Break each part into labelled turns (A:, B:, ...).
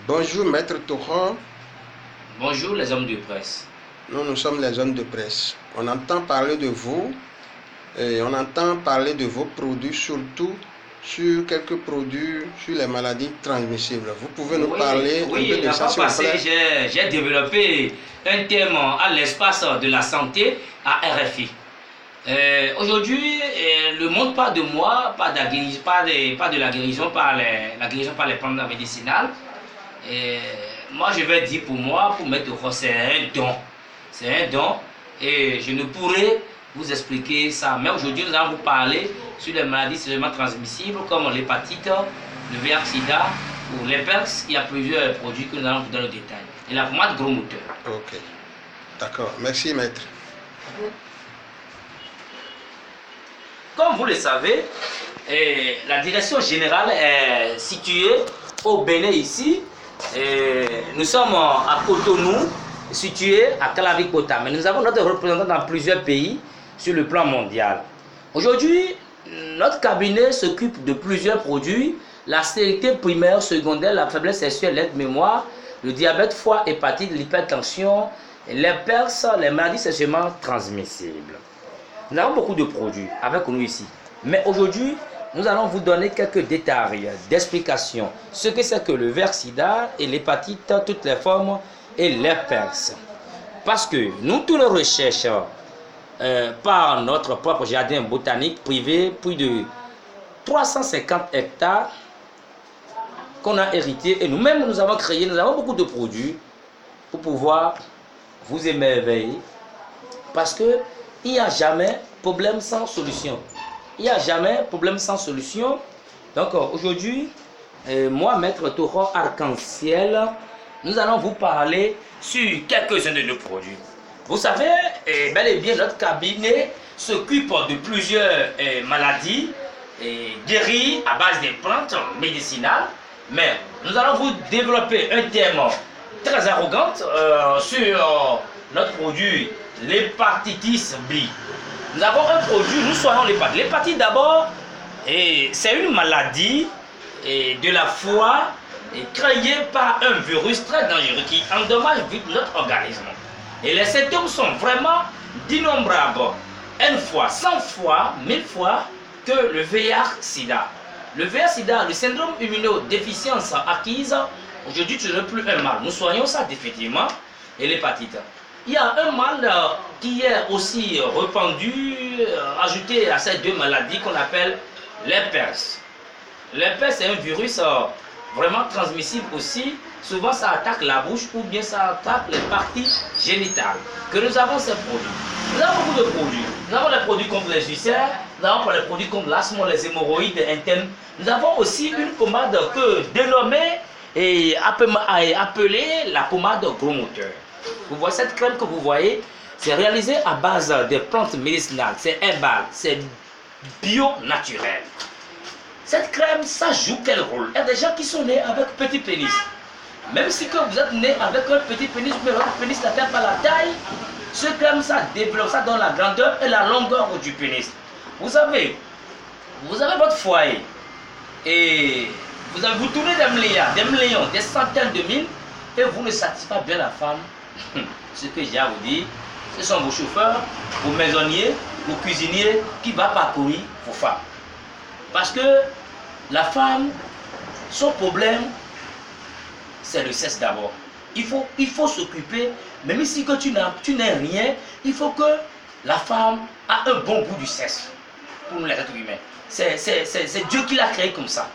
A: Bonjour Maître Toro.
B: Bonjour les hommes de presse.
A: Nous sommes les hommes de presse. On entend parler de vous et on entend parler de vos produits, surtout sur quelques produits sur les maladies transmissibles. Vous pouvez nous parler un peu de ça, s'il vous plaît?
B: J'ai développé un thème à l'espace de la santé à RFI. Aujourd'hui, le monde parle de moi, pas de la guérison par les plantes médicinales. Moi, je vais dire pour moi, pour mettre au fond, c'est un don. C'est un don et je ne pourrai vous expliquer ça. Mais aujourd'hui, nous allons vous parler sur les maladies sexuellement transmissibles comme l'hépatite, le VIH/SIDA ou l'herpès. Il y a plusieurs produits que nous allons vous donner le détail. Et la pommade gros moteur.
A: Ok. D'accord. Merci, maître.
B: Comme vous le savez, la direction générale est située au Bénin ici. Nous sommes à Cotonou, situé à Calavi-Kota. Mais nous avons notre représentant dans plusieurs pays sur le plan mondial. Aujourd'hui, notre cabinet s'occupe de plusieurs produits: la stérilité primaire, secondaire, la faiblesse sexuelle, l'aide-mémoire, le diabète, foie, hépatite, l'hypertension, l'herpès, les maladies sexuellement transmissibles. Nous avons beaucoup de produits avec nous ici. Mais aujourd'hui, nous allons vous donner quelques détails, d'explications. Ce que c'est que le VIH/SIDA et l'hépatite, toutes les formes, et l'herpès. Parce que nous, toutes les recherches par notre propre jardin botanique privé, plus de 350 hectares qu'on a hérité. Et nous-mêmes, nous avons créé, nous avons beaucoup de produits pour pouvoir vous émerveiller. Parce que il n'y a jamais problème sans solution. Il n'y a jamais problème sans solution. Donc aujourd'hui, moi, Maître Toro Arc-en-Ciel, nous allons vous parler sur quelques-uns de nos produits. Vous savez, bel et bien, notre cabinet s'occupe de plusieurs maladies guéries à base des plantes médicinales. Mais nous allons vous développer un thème très arrogant sur notre produit, l'hépatitis B. Nous avons un produit, nous soignons l'hépatite. L'hépatite d'abord, c'est une maladie de la foie créée par un virus très dangereux qui endommage vite notre organisme. Et les symptômes sont vraiment d'innombrables. Une fois, 100 fois, 1000 fois que le VIH/SIDA. Le VIH/SIDA, le syndrome immunodéficience acquise, aujourd'hui ce n'est plus un mal. Nous soignons ça définitivement. Et l'hépatite. Il y a un mal qui est aussi répandu, ajouté à ces deux maladies qu'on appelle l'herpès. L'herpès est un virus vraiment transmissible aussi. Souvent ça attaque la bouche ou bien ça attaque les parties génitales. Que nous avons ces produits. Nous avons beaucoup de produits. Nous avons les produits contre les ulcères, nous avons les produits contre l'asthme, les hémorroïdes internes. Nous avons aussi une pommade que dénommée et appelée la pommade gros moteur. Vous voyez cette crème que vous voyez, c'est réalisé à base des plantes médicinales, c'est herbal, c'est bio-naturel. Cette crème, ça joue quel rôle? Il y a des gens qui sont nés avec petit pénis. Même si que vous êtes né avec un petit pénis, mais votre pénis n'atteint pas la taille, ce crème, ça développe, ça donne la grandeur et la longueur du pénis. Vous avez votre foyer et vous tournez des millions, des centaines de mille et vous ne satisfaites pas bien la femme. Ce que j'ai à vous dire, ce sont vos chauffeurs, vos maisonniers, vos cuisiniers qui vont parcourir vos femmes. Parce que la femme, son problème, c'est le sexe d'abord. Il faut s'occuper, même si que tu n'es rien, il faut que la femme a un bon goût du sexe pour nous les êtres humains. C'est Dieu qui l'a créé comme ça.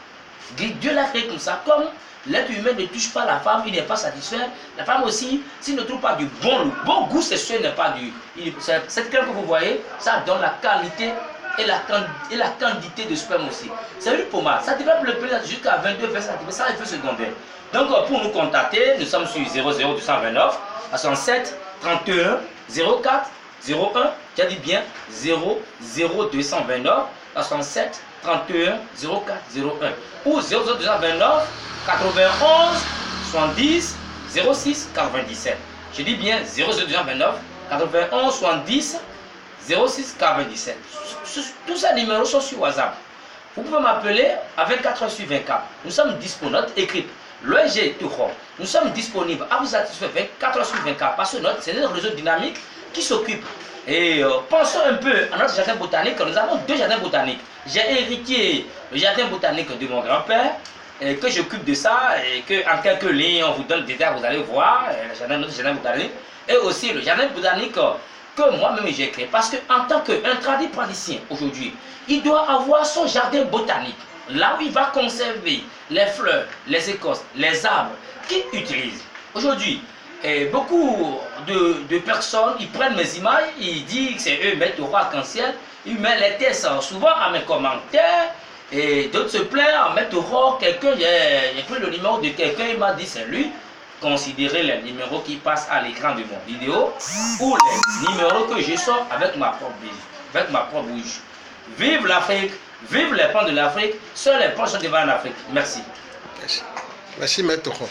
B: Dieu l'a créé comme ça, comme l'être humain ne touche pas la femme, il n'est pas satisfait. La femme aussi, s'il ne trouve pas du bon goût sexuel, n'est pas du. Cette crème que vous voyez, ça donne la qualité et la quantité de sperme aussi. C'est une pommade, ça développe le pénis jusqu'à 22 cm, ça effet secondaire. Donc pour nous contacter, nous sommes sur 00229 67 31 04 01. J'ai dit bien 00229 67 31 04 01 ou 00229 91 70 06 97. Je dis bien 00229 91 70 06 97. Tous ces numéros sont sur WhatsApp. Vous pouvez m'appeler à 24h sur 24. Nous sommes disponibles. Notre équipe, l'ONG Touro, nous sommes disponibles à vous satisfaire 24 heures sur 24 parce que c'est un réseau dynamique qui s'occupe. Et pensons un peu à notre jardin botanique. Nous avons 2 jardins botaniques. J'ai hérité le jardin botanique de mon grand-père, que j'occupe de ça, et que en quelques lignes, on vous donne des détails, vous allez voir, notre jardin botanique, et aussi le jardin botanique que moi-même j'ai créé. Parce qu'en tant qu'un tradipraticien aujourd'hui, il doit avoir son jardin botanique, là où il va conserver les fleurs, les écorces, les arbres qu'il utilise. Aujourd'hui, beaucoup de personnes, ils prennent mes images, ils disent que c'est eux, mettent au roi arc-en-ciel, ils mettent les tests souvent à mes commentaires, et d'autres se plaignent, mettent au roi quelqu'un, j'ai pris le numéro de quelqu'un, il m'a dit c'est lui. Considérez les numéros qui passent à l'écran de mon vidéo ou les numéros que je sors avec ma propre bouche. Vive l'Afrique, vive les pans de l'Afrique, seuls les pans sont devant l'Afrique. Merci.
A: Merci Maître Touro.